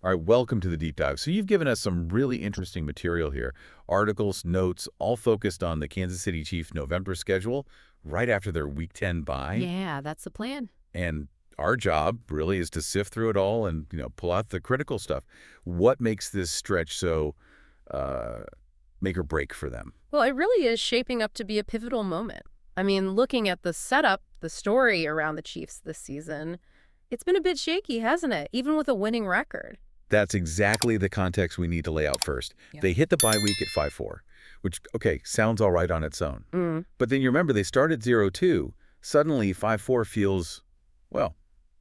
All right, welcome to the deep dive. So you've given us some really interesting material here. Articles, notes, all focused on the Kansas City Chiefs November schedule right after their Week 10 bye. Yeah, that's the plan. And our job really is to sift through it all and, pull out the critical stuff. What makes this stretch so uh, make or break for them? Well, it really is shaping up to be a pivotal moment. I mean, looking at the setup, the story around the Chiefs this season, it's been a bit shaky, hasn't it? Even with a winning record. That's exactly the context we need to lay out first. Yeah. They hit the bye week at 5-4, which, okay, sounds all right on its own. But then you remember they started 0-2. Suddenly, 5-4 feels, well,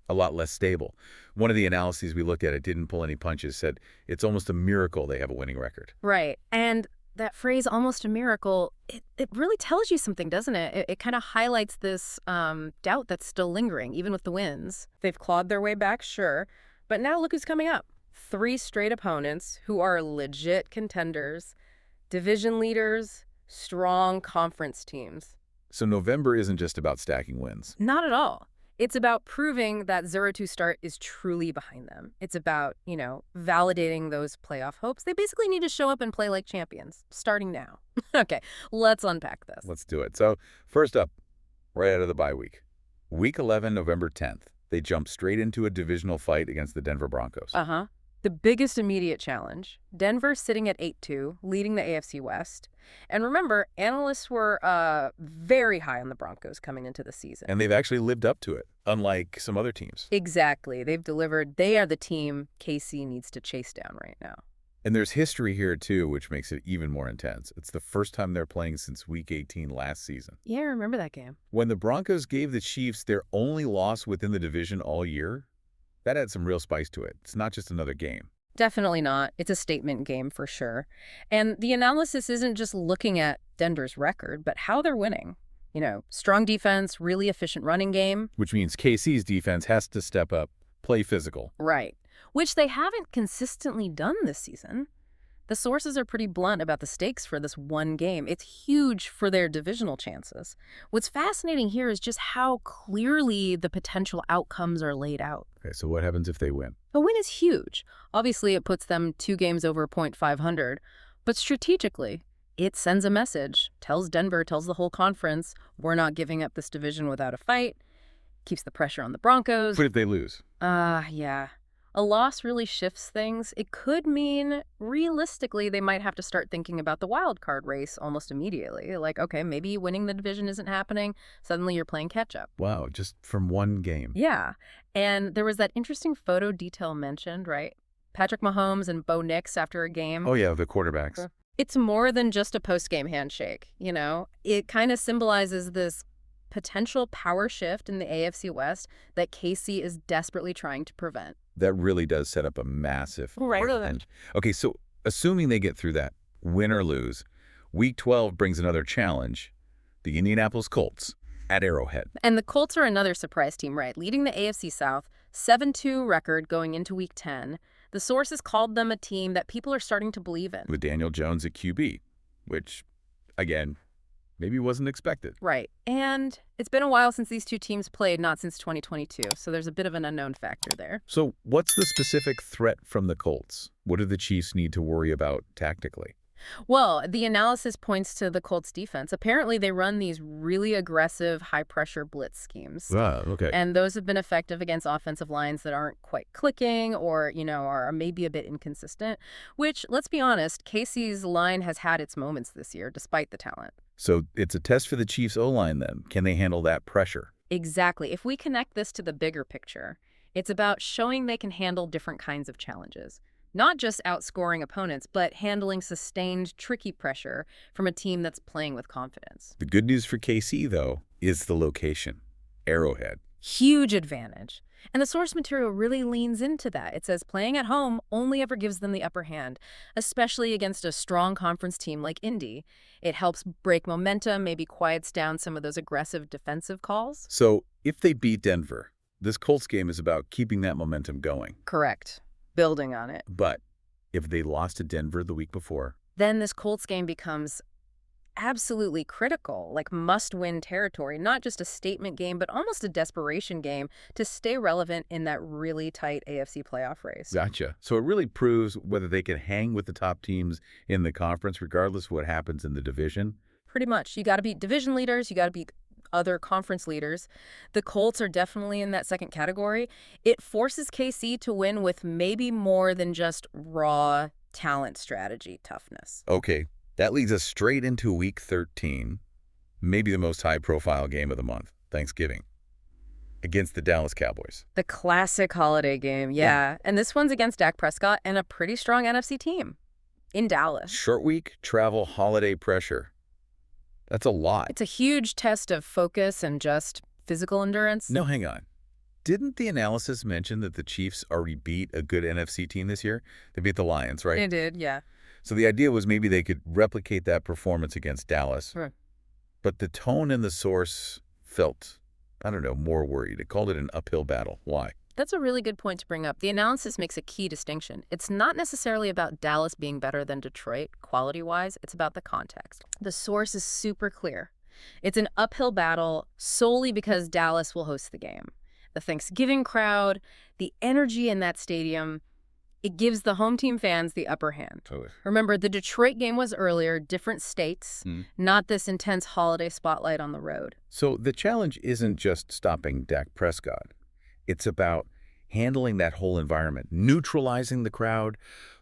a lot less stable. One of the analyses we looked at, it didn't pull any punches, said it's almost a miracle they have a winning record. Right. And that phrase, almost a miracle, it really tells you something, doesn't it? It kind of highlights this doubt that's still lingering, even with the wins. They've clawed their way back, sure. But now look who's coming up. 3 straight opponents who are legit contenders, division leaders, strong conference teams. So November isn't just about stacking wins. Not at all. It's about proving that 0-2 start is truly behind them. It's about, validating those playoff hopes. They basically need to show up and play like champions, starting now. Okay, let's unpack this. Let's do it. So first up, right out of the bye week. Week 11, November 10th, they jump straight into a divisional fight against the Denver Broncos. Uh-huh. The biggest immediate challenge, Denver sitting at 8-2, leading the AFC West. And remember, analysts were very high on the Broncos coming into the season. And they've actually lived up to it, unlike some other teams. Exactly. They've delivered. They are the team KC needs to chase down right now. And there's history here, too, which makes it even more intense. It's the first time they're playing since Week 18 last season. Yeah, I remember that game. When the Broncos gave the Chiefs their only loss within the division all year, that had some real spice to it. It's not just another game. Definitely not. It's a statement game for sure. And the analysis isn't just looking at Denver's record, but how they're winning. Strong defense, really efficient running game. Which means KC's defense has to step up, play physical. Right. Which they haven't consistently done this season. The sources are pretty blunt about the stakes for this one game. It's huge for their divisional chances. What's fascinating here is just how clearly the potential outcomes are laid out. Okay, so what happens if they win? A win is huge. Obviously, it puts them 2 games over .500. But strategically, it sends a message, tells Denver, tells the whole conference, we're not giving up this division without a fight, keeps the pressure on the Broncos. What if they lose? Yeah. A loss really shifts things. It could mean, realistically, they might have to start thinking about the wild card race almost immediately. Like, okay, maybe winning the division isn't happening. Suddenly you're playing catch-up. Wow, just from one game. Yeah. And there was that interesting photo detail mentioned, right? Patrick Mahomes and Bo Nix after a game. Oh, yeah, the quarterbacks. It's more than just a post-game handshake, It kind of symbolizes this potential power shift in the AFC West that KC is desperately trying to prevent. That really does set up a massive advantage. Okay, so assuming they get through that, win or lose, Week 12 brings another challenge, the Indianapolis Colts at Arrowhead. And the Colts are another surprise team, right? Leading the AFC South, 7-2 record going into Week 10. The sources called them a team that people are starting to believe in. With Daniel Jones at QB, which, again, maybe wasn't expected. Right. And it's been a while since these two teams played, not since 2022. So there's a bit of an unknown factor there. So what's the specific threat from the Colts? What do the Chiefs need to worry about tactically? Well, the analysis points to the Colts defense. Apparently, they run these really aggressive, high-pressure blitz schemes. Ah, okay. And those have been effective against offensive lines that aren't quite clicking or, are maybe a bit inconsistent, which, let's be honest, KC's line has had its moments this year, despite the talent. So it's a test for the Chiefs' O-line then. Can they handle that pressure? Exactly. If we connect this to the bigger picture, it's about showing they can handle different kinds of challenges. Not just outscoring opponents, but handling sustained, tricky pressure from a team that's playing with confidence. The good news for KC, though, is the location, Arrowhead. Huge advantage. And the source material really leans into that. It says playing at home only ever gives them the upper hand, especially against a strong conference team like Indy. It helps break momentum, maybe quiets down some of those aggressive defensive calls. So if they beat Denver, this Colts game is about keeping that momentum going. Correct. Building on it. But if they lost to Denver the week before, then this Colts game becomes absolutely critical, like must-win territory, not just a statement game, but almost a desperation game to stay relevant in that really tight AFC playoff race. Gotcha. So it really proves whether they can hang with the top teams in the conference, regardless of what happens in the division. Pretty much. You got to beat division leaders, you got to beat other conference leaders. The Colts are definitely in that second category. It forces KC to win with maybe more than just raw talent strategy toughness. Okay, that leads us straight into Week 13, maybe the most high-profile game of the month, Thanksgiving, against the Dallas Cowboys. The classic holiday game, yeah. And this one's against Dak Prescott and a pretty strong NFC team in Dallas. Short week, travel, holiday pressure. That's a lot. It's a huge test of focus and just physical endurance. No, hang on. Didn't the analysis mention that the Chiefs already beat a good NFC team this year? They beat the Lions, right? It did, yeah. So the idea was maybe they could replicate that performance against Dallas. Right. But the tone in the source felt, I don't know, more worried. It called it an uphill battle. Why? That's a really good point to bring up. The analysis makes a key distinction. It's not necessarily about Dallas being better than Detroit, quality-wise. It's about the context. The source is super clear. It's an uphill battle solely because Dallas will host the game. The Thanksgiving crowd, the energy in that stadium, it gives the home team fans the upper hand. Totally. Remember, the Detroit game was earlier, different states, not this intense holiday spotlight on the road. So the challenge isn't just stopping Dak Prescott. It's about handling that whole environment, neutralizing the crowd,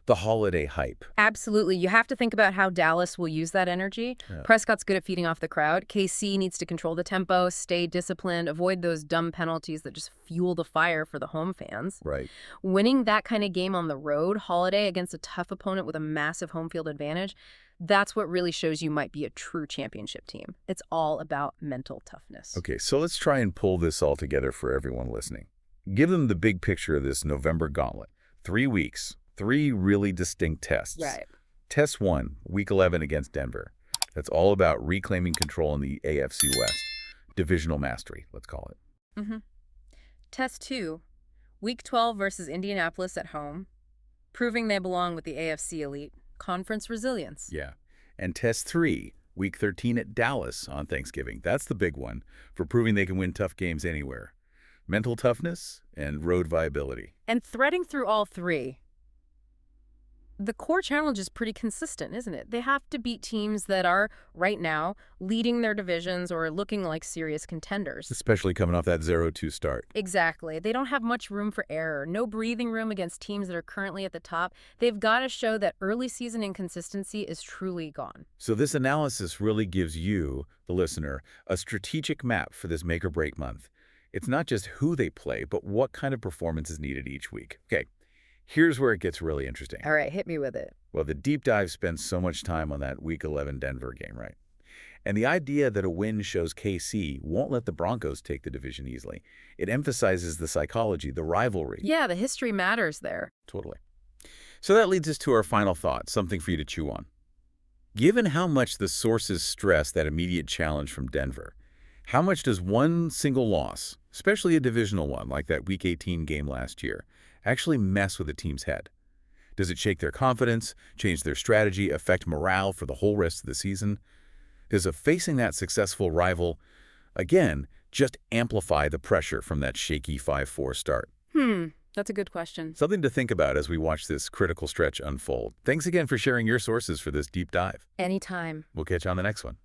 the holiday hype. Absolutely. You have to think about how Dallas will use that energy. Yeah. Prescott's good at feeding off the crowd. KC needs to control the tempo, stay disciplined, avoid those dumb penalties that just fuel the fire for the home fans. Right. Winning that kind of game on the road, holiday, against a tough opponent with a massive home field advantage, that's what really shows you might be a true championship team. It's all about mental toughness. Okay, so let's try and pull this all together for everyone listening. Give them the big picture of this November gauntlet. 3 weeks, 3 really distinct tests. Right. Test 1, Week 11 against Denver. That's all about reclaiming control in the AFC West. Divisional mastery, let's call it. Test 2, Week 12 versus Indianapolis at home, proving they belong with the AFC elite. Conference resilience. Yeah. And Test 3, Week 13 at Dallas on Thanksgiving. That's the big one for proving they can win tough games anywhere. Mental toughness and road viability. And threading through all three, the core challenge is pretty consistent, isn't it? They have to beat teams that are, right now, leading their divisions or looking like serious contenders. Especially coming off that 0-2 start. Exactly. They don't have much room for error, no breathing room against teams that are currently at the top. They've got to show that early season inconsistency is truly gone. So this analysis really gives you, the listener, a strategic map for this make-or-break month. It's not just who they play, but what kind of performance is needed each week. Okay, here's where it gets really interesting. All right, hit me with it. Well, the deep dive spends so much time on that Week 11 Denver game, right? And the idea that a win shows KC won't let the Broncos take the division easily. It emphasizes the psychology, the rivalry. Yeah, the history matters there. Totally. So that leads us to our final thought, something for you to chew on. Given how much the sources stress that immediate challenge from Denver, how much does one single loss, especially a divisional one like that Week 18 game last year, actually mess with a team's head? Does it shake their confidence, change their strategy, affect morale for the whole rest of the season? Does facing that successful rival, again, just amplify the pressure from that shaky 5-4 start? That's a good question. Something to think about as we watch this critical stretch unfold. Thanks again for sharing your sources for this deep dive. Anytime. We'll catch you on the next one.